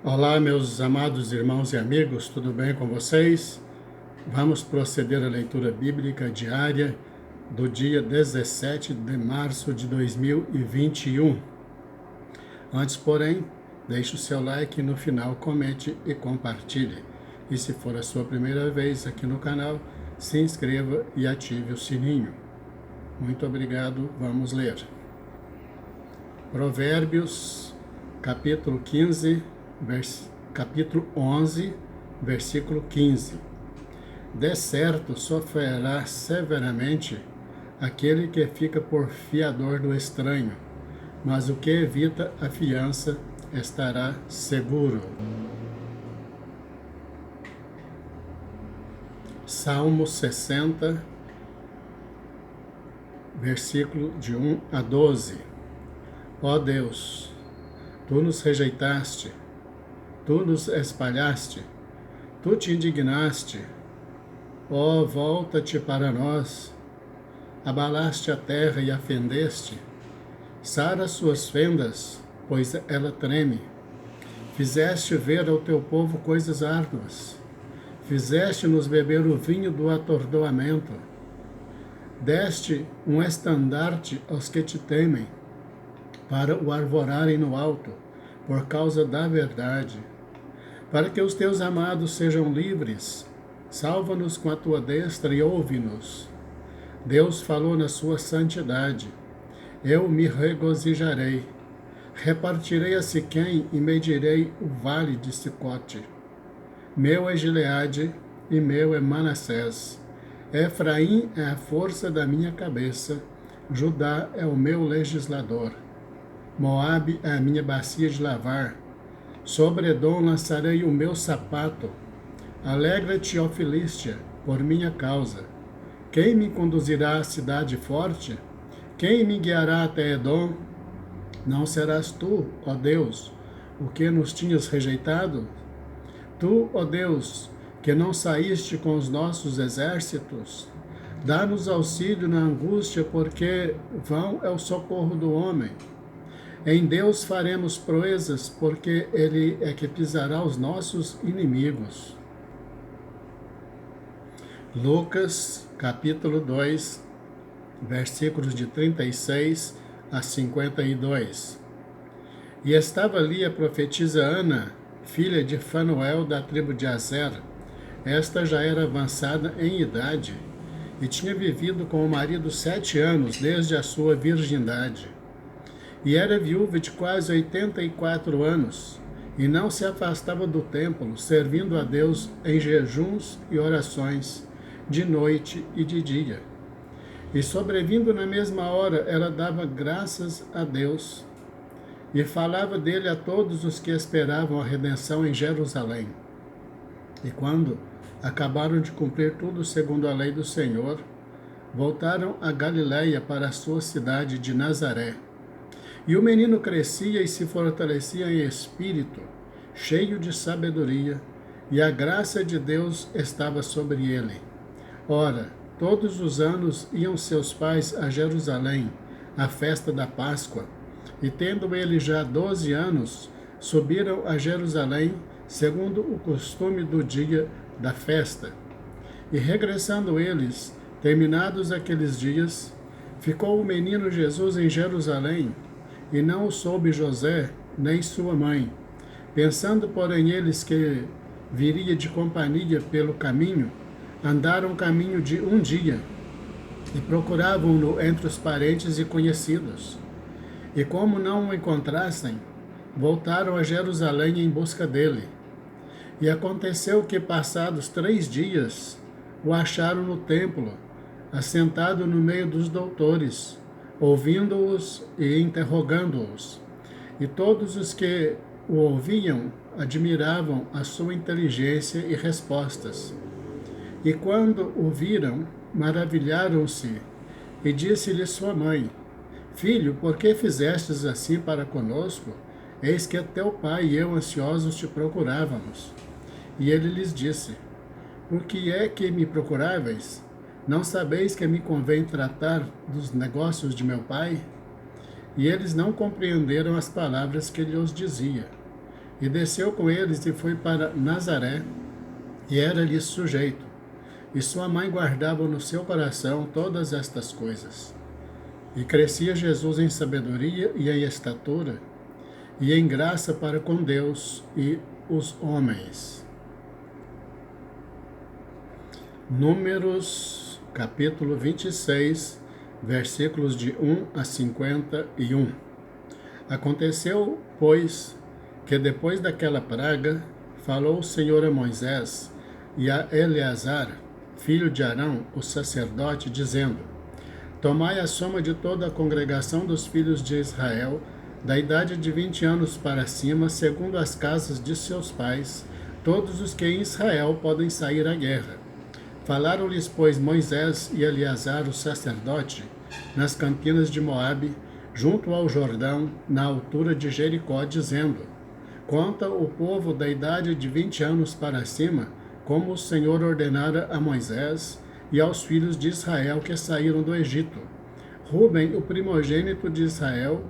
Olá, meus amados irmãos e amigos, tudo bem com vocês? Vamos proceder à leitura bíblica diária do dia 17 de março de 2021. Antes, porém, deixe o seu like e no final comente e compartilhe. E se for a sua primeira vez aqui no canal, se inscreva e ative o sininho. Muito obrigado, vamos ler. Provérbios, capítulo 11, versículo 15. De certo sofrerá severamente aquele que fica por fiador do estranho, mas o que evita a fiança estará seguro. Salmo 60, versículo de 1 a 12. Ó Deus, Tu nos rejeitaste, Tu nos espalhaste, Tu te indignaste. Ó, volta-te para nós. Abalaste a terra e a fendeste. Sara suas fendas, pois ela treme. Fizeste ver ao teu povo coisas árduas. Fizeste-nos beber o vinho do atordoamento. Deste um estandarte aos que te temem, para o arvorarem no alto, por causa da verdade. Para que os teus amados sejam livres, salva-nos com a tua destra e ouve-nos. Deus falou na sua santidade. Eu me regozijarei. Repartirei a Siquém e medirei o vale de Sicote. Meu é Gileade e meu é Manassés. Efraim é a força da minha cabeça. Judá é o meu legislador. Moabe é a minha bacia de lavar. Sobre Edom lançarei o meu sapato. Alegra-te, ó Filístia, por minha causa. Quem me conduzirá à cidade forte? Quem me guiará até Edom? Não serás tu, ó Deus, o que nos tinhas rejeitado? Tu, ó Deus, que não saíste com os nossos exércitos? Dá-nos auxílio na angústia, porque vão é o socorro do homem. Em Deus faremos proezas, porque Ele é que pisará os nossos inimigos. Lucas, capítulo 2, versículos de 36 a 52. E estava ali a profetisa Ana, filha de Fanuel, da tribo de Azer. Esta já era avançada em idade, e tinha vivido com o marido 7 anos, desde a sua virgindade. E era viúva de quase 84 anos, e não se afastava do templo, servindo a Deus em jejuns e orações, de noite e de dia. E sobrevindo na mesma hora, ela dava graças a Deus, e falava dele a todos os que esperavam a redenção em Jerusalém. E quando acabaram de cumprir tudo segundo a lei do Senhor, voltaram a Galiléia, para a sua cidade de Nazaré. E o menino crescia e se fortalecia em espírito, cheio de sabedoria, e a graça de Deus estava sobre ele. Ora, todos os anos iam seus pais a Jerusalém, à festa da Páscoa, e tendo ele já 12 anos, subiram a Jerusalém, segundo o costume do dia da festa. E regressando eles, terminados aqueles dias, ficou o menino Jesus em Jerusalém, e não o soube José, nem sua mãe. Pensando, porém, eles que viria de companhia pelo caminho, andaram o caminho de um dia, e procuravam-no entre os parentes e conhecidos. E como não o encontrassem, voltaram a Jerusalém em busca dele. E aconteceu que, passados 3 dias, o acharam no templo, assentado no meio dos doutores, ouvindo-os e interrogando-os. E todos os que o ouviam admiravam a sua inteligência e respostas. E quando o viram, maravilharam-se, e disse-lhe sua mãe: Filho, por que fizestes assim para conosco? Eis que teu pai e eu ansiosos te procurávamos. E ele lhes disse: Por que é que me procuráveis? Não sabeis que me convém tratar dos negócios de meu pai? E eles não compreenderam as palavras que ele os dizia. E desceu com eles e foi para Nazaré, e era-lhe sujeito. E sua mãe guardava no seu coração todas estas coisas. E crescia Jesus em sabedoria e em estatura, e em graça para com Deus e os homens. Números, capítulo 26, versículos de 1 a 51. Aconteceu, pois, que depois daquela praga, falou o Senhor a Moisés e a Eleazar, filho de Arão, o sacerdote, dizendo: Tomai a soma de toda a congregação dos filhos de Israel, da idade de 20 anos para cima, segundo as casas de seus pais, todos os que em Israel podem sair à guerra. Falaram-lhes, pois, Moisés e Eleazar, o sacerdote, nas campinas de Moabe, junto ao Jordão, na altura de Jericó, dizendo: Conta o povo da idade de 20 anos para cima, como o Senhor ordenara a Moisés e aos filhos de Israel que saíram do Egito. Ruben, o primogênito de Israel,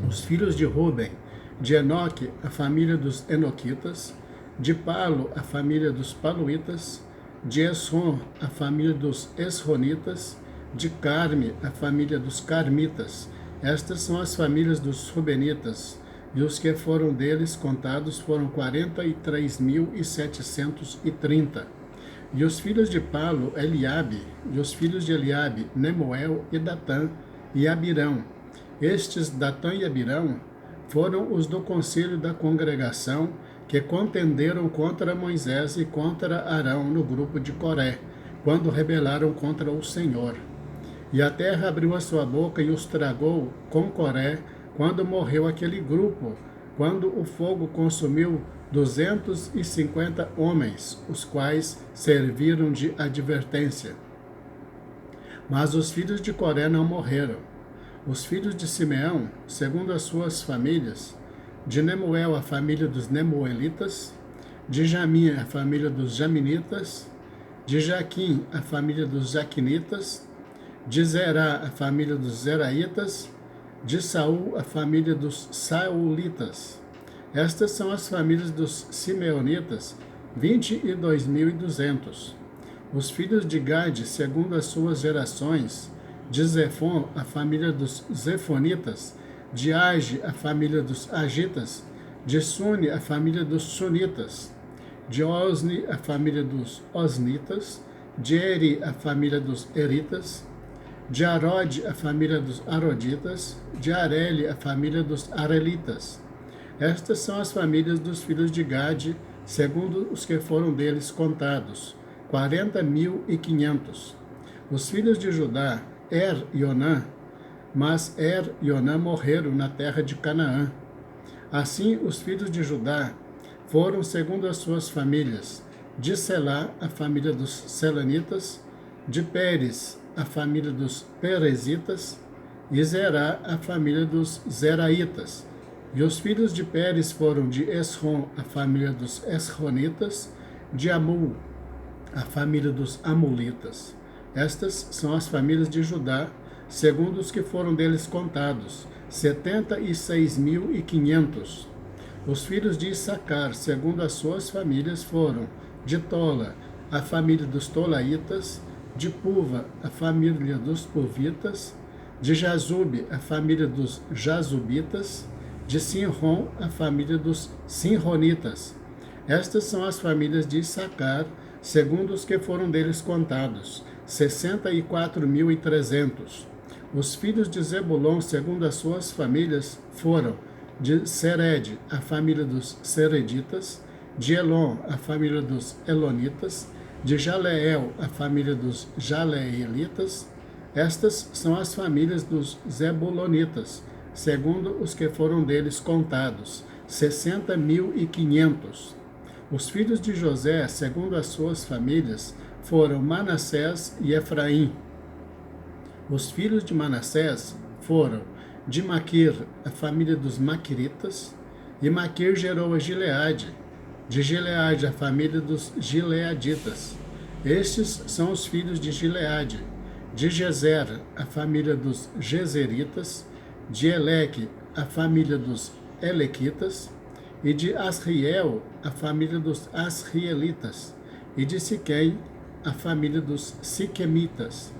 os filhos de Ruben, de Enoque, a família dos Enoquitas, de Palo, a família dos Paluitas, de Esrom, a família dos Esronitas, de Carme, a família dos Carmitas. Estas são as famílias dos Rubenitas, e os que foram deles contados foram 43.730. E os filhos de Palo, Eliabe, e os filhos de Eliabe, Nemuel e Datã e Abirão. Estes, Datã e Abirão, foram os do conselho da congregação que contenderam contra Moisés e contra Arão no grupo de Coré, quando rebelaram contra o Senhor. E a terra abriu a sua boca e os tragou com Coré, quando morreu aquele grupo, quando o fogo consumiu 250 homens, os quais serviram de advertência. Mas os filhos de Coré não morreram. Os filhos de Simeão, segundo as suas famílias, de Nemuel, a família dos Nemuelitas, de Jamim, a família dos Jaminitas, de Jaquim, a família dos Jaquinitas, de Zerá, a família dos Zeraitas, de Saul, a família dos Saulitas. Estas são as famílias dos Simeonitas, 22.200. Os filhos de Gade, segundo as suas gerações, de Zefon, a família dos Zefonitas, de Age, a família dos Agitas, de Suni, a família dos Sunitas, de Osni, a família dos Osnitas, de Eri, a família dos Eritas, de Arode, a família dos Aroditas, de Areli, a família dos Arelitas. Estas são as famílias dos filhos de Gade, segundo os que foram deles contados, 40.500. Os filhos de Judá, e Onã, mas e Onã morreram na terra de Canaã. Assim, os filhos de Judá foram segundo as suas famílias, de Selá, a família dos Selanitas, de Pérez, a família dos Perezitas, e Zerá, a família dos Zeraitas. E os filhos de Pérez foram de Esrom, a família dos Esronitas, de Amul, a família dos Amulitas. Estas são as famílias de Judá, segundo os que foram deles contados, 76.500. Os filhos de Issacar, segundo as suas famílias, foram de Tola, a família dos Tolaitas, de Puva, a família dos Puvitas, de Jazube, a família dos Jazubitas, de Sinrom, a família dos Sinronitas. Estas são as famílias de Issacar, segundo os que foram deles contados, 64.300. Os filhos de Zebulon, segundo as suas famílias, foram de Sered, a família dos Sereditas, de Elon, a família dos Elonitas, de Jaleel, a família dos Jaleelitas. Estas são as famílias dos Zebulonitas, segundo os que foram deles contados, 60.500. Os filhos de José, segundo as suas famílias, foram Manassés e Efraim. Os filhos de Manassés foram de Maquir, a família dos Maquiritas, e Maquir gerou a Gileade. De Gileade, a família dos Gileaditas. Estes são os filhos de Gileade. De Gezer, a família dos Gezeritas. De Eleque, a família dos Elequitas. e de Asriel, a família dos Asrielitas, e de Siquém, a família dos Siquemitas,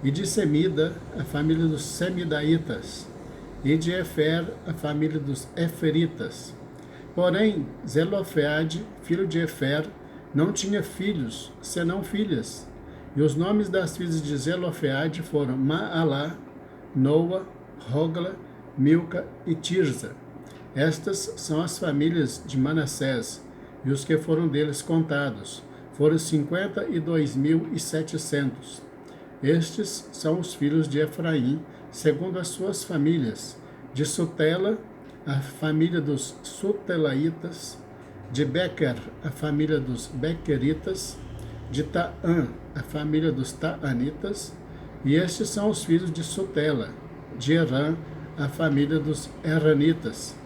e de Semida, a família dos Semidaitas, e de Efer, a família dos Eferitas. Porém, Zelofeade, filho de Efer, não tinha filhos, senão filhas. E os nomes das filhas de Zelofeade foram Maalá, Noa, Hogla, Milca e Tirza. Estas são as famílias de Manassés, e os que foram deles contados foram 52.700. Estes são os filhos de Efraim, segundo as suas famílias: de Sutela, a família dos Sutelaitas; de Bequer, a família dos Bequeritas; de Taã, a família dos Taanitas. E estes são os filhos de Sutela; de Herã, a família dos Heranitas.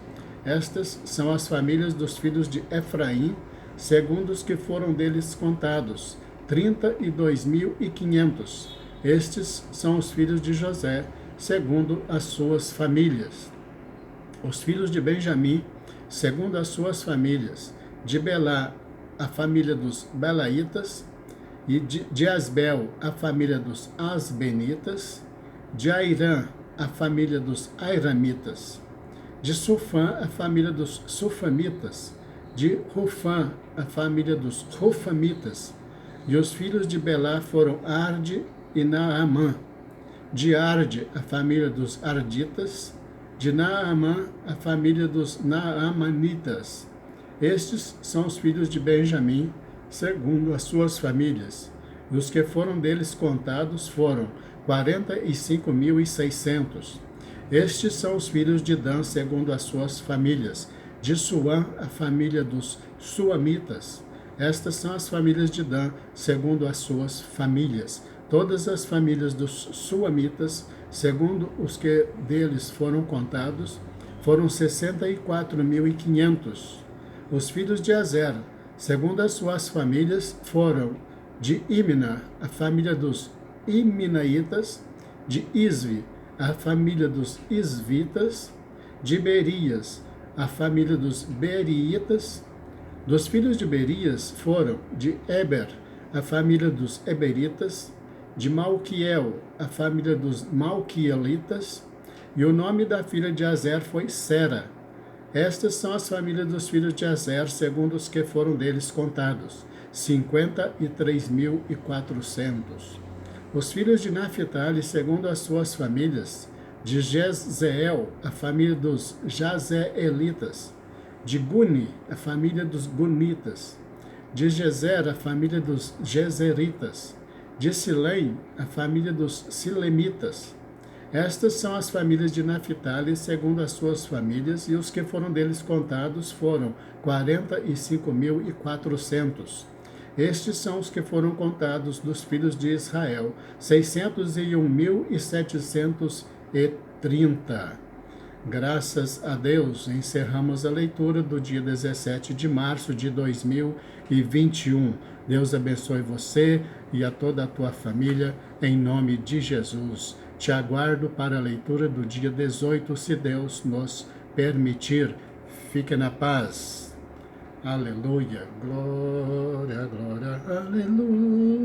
Estas são as famílias dos filhos de Efraim, segundo os que foram deles contados, 32.500. Estes são os filhos de José, segundo as suas famílias. Os filhos de Benjamim, segundo as suas famílias: de Belá, a família dos Belaitas; e de Asbel, a família dos Asbenitas; de Airã, a família dos Airamitas; de Sufã, a família dos Sufamitas; de Rufã, a família dos Rufamitas. E os filhos de Belá foram Arde e Naamã; de Arde, a família dos Arditas; de Naamã, a família dos Naamanitas. Estes são os filhos de Benjamim, segundo as suas famílias. E os que foram deles contados foram 45.600. Estes são os filhos de Dan, segundo as suas famílias: de Suã, a família dos Suamitas. Estas são as famílias de Dan, segundo as suas famílias. Todas as famílias dos Suamitas, segundo os que deles foram contados, foram 64.500. Os filhos de Azer, segundo as suas famílias, foram: de Imna, a família dos Imnaitas; de Isvi, a família dos Isvitas; de Berias, a família dos Beriitas. Dos filhos de Berias foram: de Eber, a família dos Eberitas; de Malquiel, a família dos Malquielitas. E o nome da filha de Azer foi Sera. Estas são as famílias dos filhos de Azer, segundo os que foram deles contados: 53.400. Os filhos de Naphtali, segundo as suas famílias: de Jezeel, a família dos Jazeelitas; de Guni, a família dos Gunitas; de Gezer, a família dos Gezeritas; de Silém, a família dos Silemitas. Estas são as famílias de Naphtali, segundo as suas famílias, e os que foram deles contados foram 45.400. Estes são os que foram contados dos filhos de Israel: 601.730. Graças a Deus, encerramos a leitura do dia 17 de março de 2021. Deus abençoe você e a toda a tua família, em nome de Jesus. Te aguardo para a leitura do dia 18, se Deus nos permitir. Fique na paz. Aleluia. Glória, glória, aleluia.